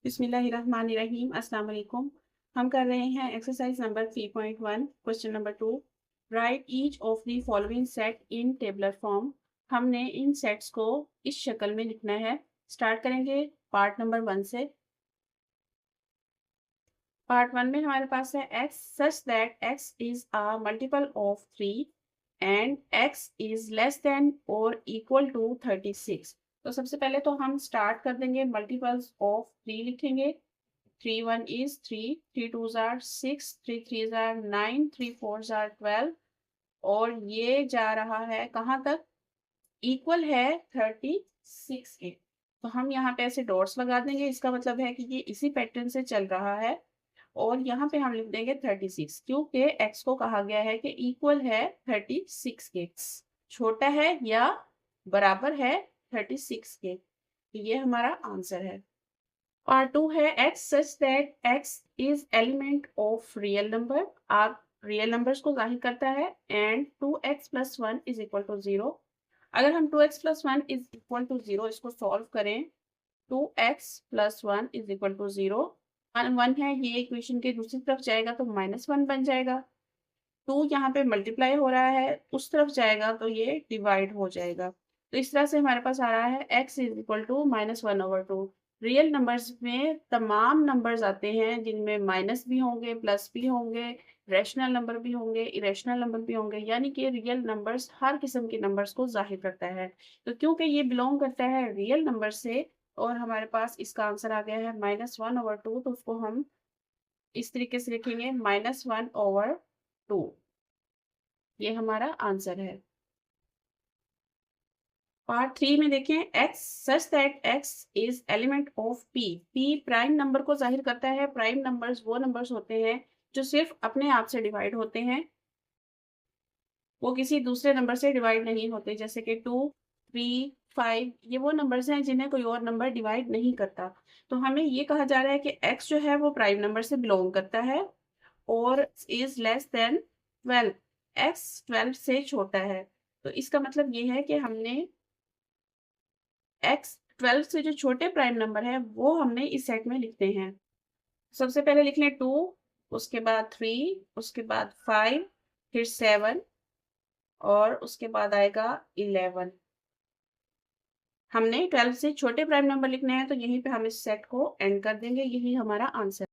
बिस्मिल्लाहिर्रहमानिर्रहीम। अस्सलाम वालेकुम। हम कर रहे हैं exercise number 3.1 question number 2। Right each of the following set in tabular form. हमने इन सेट्स को इस शक्ल में लिखना है। स्टार्ट करेंगे पार्ट नंबर 1 से। पार्ट 1 में हमारे पास है x such that x is a multiple of 3 and x is less than और इक्वल टू 36। तो सबसे पहले तो हम स्टार्ट कर देंगे, मल्टीपल्स ऑफ 3 लिखेंगे। 3 1 is 3, 3 2s are 6, 3 3s are 9, 3 4s are 12 और ये जा रहा है कहाँ तक? इक्वल है 36 के। तो हम यहाँ पे ऐसे डॉट्स लगा देंगे, इसका मतलब है कि ये इसी पैटर्न से चल रहा है। और यहाँ पे हम लिख देंगे 36 क्योंकि x को कहा गया है कि इक्वल है 36 के, छोटा है या बराबर है 36 के। तो ये हमारा आंसर है। पार्ट 2 है x such that x is element of real number. आप रियल नंबर्स को जाहिर करता है and 2x plus 1 is equal to 0। अगर हम 2x plus 1 is equal to 0 इसको सॉल्व करें, 2x plus 1 is equal to 0। 1 है, ये इक्वेशन के दूसरी तरफ जाएगा तो -1 बन जाएगा। 2 यहाँ पे मल्टीप्लाई हो रहा है, उस तरफ जाएगा तो ये डिवाइड हो जाएगा। तो इस तरह से हमारे पास आ रहा है x is equal to -1/2। Real numbers में तमाम नंबर्स आते हैं जिनमें माइनस भी होंगे, प्लस भी होंगे, रैशनल नंबर भी होंगे, इरेशनल नंबर भी होंगे, यानी कि रियल नंबर्स हर किस्म के नंबर्स को जाहिर करता है। तो क्योंकि ये बिलोंग करता है रियल नंबर से और हमारे पास इसका आंसर आ गया है -1/2, तो उसको हम इस तरीके से लिखेंगे -1/2। ये हमारा आंसर है। पार्ट 3 में देखें, x such that x is element of p। p prime number को जाहिर करता है। प्राइम नंबर्स वो नंबर्स होते हैं जो सिर्फ अपने आप से डिवाइड होते हैं, वो किसी दूसरे नंबर से डिवाइड नहीं होते, जैसे कि 2 3 5 ये वो नंबर्स हैं जिन्हें कोई और नंबर डिवाइड नहीं करता। तो हमें ये कहा जा रहा है कि x जो है वो प्राइम नंबर से बिलोंग करता है और इज लेस देन 12। x 12 से छोटा है। तो इसका मतलब ये है कि हमने x 12 से जो छोटे प्राइम नंबर है वो हमने इस सेट में लिखते हैं। सबसे पहले लिख लें 2, उसके बाद 3, उसके बाद 5, फिर 7 और उसके बाद आएगा 11। हमने 12 से छोटे प्राइम नंबर लिखने हैं तो यहीं पे हम इस सेट को एंड कर देंगे। यही हमारा आंसर।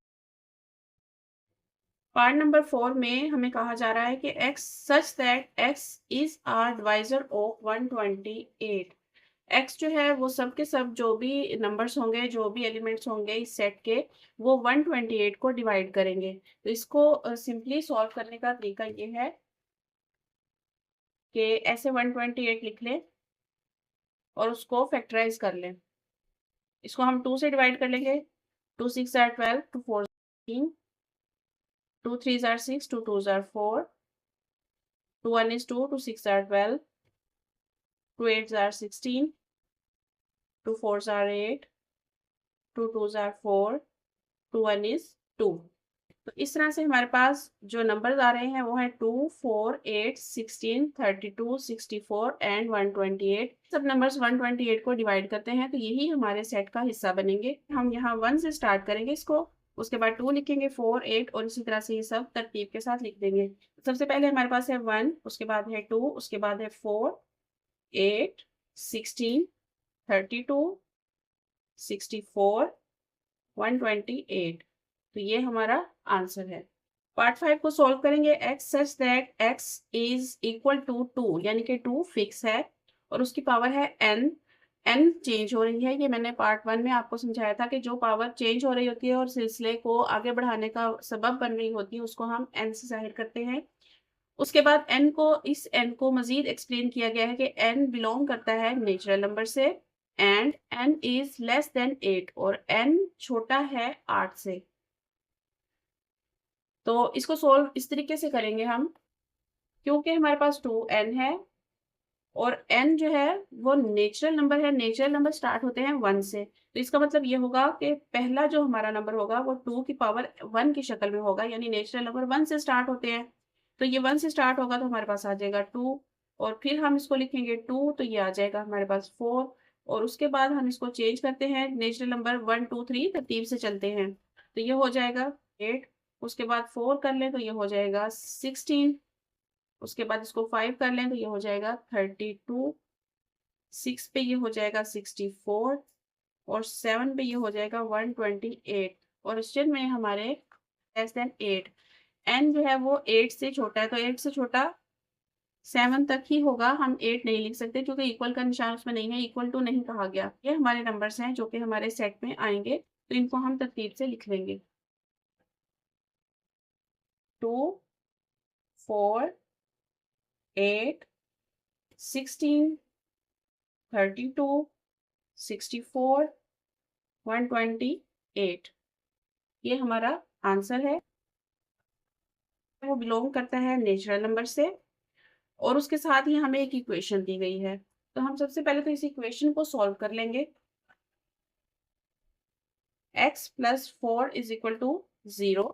पार्ट नंबर 4 में हमें कहा जा रहा है कि x such that x is a divisor of 128। x जो है वो सब के सब जो भी नंबर्स होंगे, जो भी एलिमेंट्स होंगे इस सेट के, वो 128 को डिवाइड करेंगे। तो इसको सिंपली सॉल्व करने का तरीका ये है कि ऐसे 128 लिख लें और उसको फैक्टराइज कर लें। इसको हम 2 से डिवाइड कर लेंगे। 2 6 are 12, 2 4 16, 2 3 are 6, 2 2 are 4, 2 1 is 2, 2 6 are 12, 2 8 are 16, 2 4 are 8, 2 2 are 4, 2 1 is 2। तो इस तरह से हमारे पास जो नंबर्स आ रहे हैं वो है 2 4 8 16 32 64 एंड 128। सब नंबर्स 128 को डिवाइड करते हैं तो यही हमारे सेट का हिस्सा बनेंगे। हम यहाँ 1 से स्टार्ट करेंगे इसको, उसके बाद 2 लिखेंगे, 4 8 और इसी तरह से ये सब तरतीब के साथ लिख देंगे। सबसे पहले हमारे पास है 1, उसके बाद है 2, उसके बाद है 4 8 16 32 64 128। तो ये हमारा आंसर है। पार्ट 5 को सॉल्व करेंगे। x such that x is equal to 2, यानी कि 2 फिक्स है और उसकी पावर है n। n चेंज हो रही है, ये मैंने पार्ट 1 में आपको समझाया था कि जो पावर चेंज हो रही होती है और सिलसिले को आगे बढ़ाने का सबब बन रही होती है उसको हम n से जाहिर करते हैं। उसके बाद इस n को मजीद एक्सप्लेन किया गया है कि n बिलोंग करता है नेचुरल नंबर से and n is less than 8 और n छोटा है 8 से। तो इसको सॉल्व इस तरीके से करेंगे हम, क्योंकि हमारे पास 2n है और n जो है वो नेचुरल नंबर है। नेचुरल नंबर स्टार्ट होते हैं 1 से, तो इसका मतलब ये होगा कि पहला जो हमारा नंबर होगा वो 2 की पावर 1 की शक्ल में होगा, यानी नेचुरल नंबर 1 से स्टार्ट होते हैं। तो ये 1 से स्टार्ट होगा तो हमारे पास आ जाएगा 2 और फिर हम इसको लिखेंगे 2 तो ये आ जाएगा हमारे पास 4। और उसके बाद हम इसको चेंज करते हैं, नेचुरल नंबर 1 2 3 तरतीब से चलते हैं, तो ये हो जाएगा 8। उसके बाद 4 कर लें तो ये हो जाएगा 16। उसके बाद इसको 5 कर लें तो ये हो जाएगा 32। 6 पे ये हो जाएगा 64 और 7 पे ये हो जाएगा 128 और स्टिल में हमारे लेस देन 8। एन जो है वो 8 से छोटा है, तो 8 से छोटा 7 तक ही होगा, हम 8 नहीं लिख सकते क्योंकि इक्वल का निशान उसमें नहीं है, इक्वल टू नहीं कहा गया। ये हमारे नंबर्स हैं जो कि हमारे सेट में आएंगे, तो इनको हम तरतीब से लिख लेंगे। 2 4 8 16 32 64 128। ये हमारा आंसर है। वो बिलोंग करता है नेचुरल नंबर से और उसके साथ ही हमें एक इक्वेशन दी गई है। तो हम सबसे पहले तो इस इक्वेशन को सॉल्व कर लेंगे। x plus 4 is equal to 0।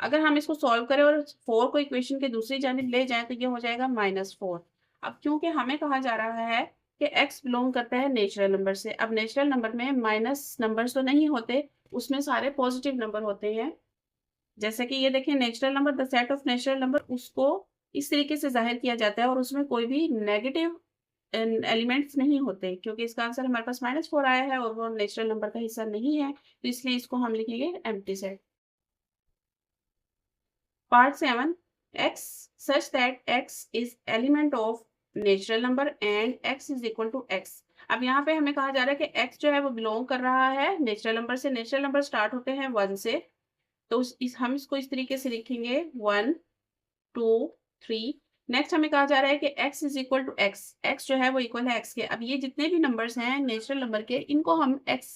अगर हम इसको सॉल्व करें और 4 को इक्वेशन के दूसरी जानिब ले जाएं तो ये हो जाएगा -4। अब क्योंकि हमें कहा जा रहा है कि x बिलोंग करता है नेचुरल नंबर से, अब नेचुरल नंबर में माइनस नंबर्स तो नहीं होते, उसमें सारे पॉजिटिव नंबर होते हैं। जैसे कि ये देखिए, natural number, the set of natural number, उसको इस तरीके से जाहिर किया जाता है और उसमें कोई भी नेगेटिव एलिमेंट्स नहीं होते, क्योंकि इसका आंसर हमारे पास -4 आया है और वो नेचुरल नंबर का हिस्सा नहीं है, तो इसलिए इसको हम लिखेंगे empty set. Part 7, x such that x is element of natural number and x is equal to x। अब यहाँ पे हमें कहा जा रहा है कि x जो है वो बिलोंग कर रहा है नेचुरल नंबर से। नेचुरल नंबर स्टार्ट होते हैं 1 से, तो हम इसको इस तरीके से लिखेंगे 1 2 3। नेक्स्ट हमें कहा जा रहा है कि x is equal to x, x जो है वो इक्वल है x के। अब ये जितने भी नंबर्स हैं नेचुरल नंबर के, इनको हम x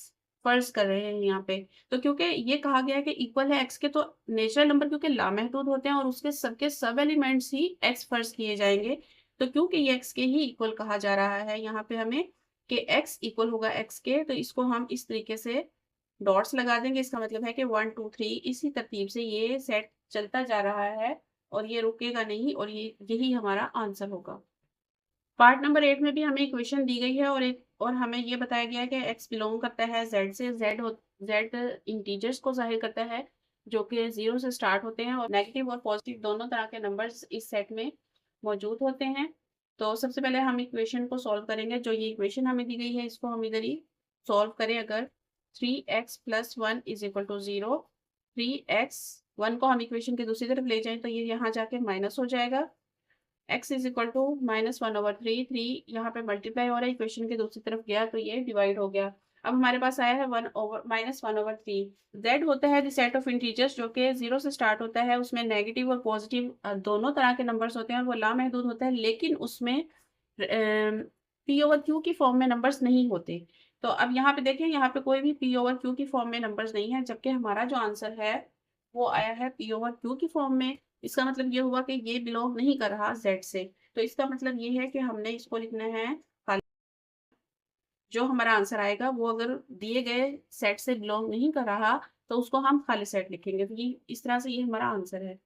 फर्ज कर रहे हैं यहाँ पे। तो क्योंकि ये कहा गया है कि इक्वल है x के, तो नेचुरल नंबर क्योंकि लामहदूद होते हैं और उसके सबके सब एलिमेंट्स ही x फर्ज किए जाएंगे, तो क्योंकि ये x के ही इक्वल कहा जा रहा है यहाँ पे हमें कि x इक्वल होगा x के, तो इसको हम इस तरीके से डॉट्स लगा देंगे। इसका मतलब है कि 1 2 3 इसी तरतीब से ये सेट चलता जा रहा है और ये रुकेगा नहीं, और ये यही हमारा आंसर होगा। पार्ट नंबर 8 में भी हमें इक्वेशन दी गई है और हमें ये बताया गया है कि x बिलोंग करता है z से। z इंटीजर्स को जाहिर करता है जो कि 0 से स्टार्ट होते हैं और नेगेटिव और पॉजिटिव दोनों तरह के नंबर्स इस सेट में मौजूद होते हैं। तो सबसे पहले हम इक्वेशन को सॉल्व करेंगे। जो ये इक्वेशन हमें दी गई है इसको हम इधर ही सॉल्व करें। अगर 3x plus 1 is equal to 0, 3x 1 को हम इक्वेशन की दूसरी तरफ ले जाएं तो ये यहाँ जाके माइनस हो जाएगा। x इज इक्वल टू -1/3, 3 यहाँ पे मल्टीप्लाई हो रहा है, इक्वेशन के दूसरी तरफ गया तो ये डिवाइड हो गया। अब हमारे पास आया है -1/3। z होता है द सेट ऑफ इंटीजर्स जो कि 0 से स्टार्ट होता है, उसमें नेगेटिव और पॉजिटिव दोनों तरह के नंबर्स होते हैं और वो लामहदूद होता है, लेकिन उसमें p/q की फॉर्म में नंबर्स नहीं होते। तो अब यहाँ पे देखें, यहाँ पे कोई भी p/q की फॉर्म में नंबर्स नहीं है, जबकि हमारा जो आंसर है वो आया है p/q की फॉर्म में। इसका मतलब ये हुआ कि ये बिलोंग नहीं कर रहा z से, तो इसका मतलब ये है कि हमने इसको लिखना है खाली। जो हमारा आंसर आएगा वो अगर दिए गए सेट से बिलोंग नहीं कर रहा तो उसको हम खाली सेट लिखेंगे। तो ये इस तरह से ये हमारा आंसर है।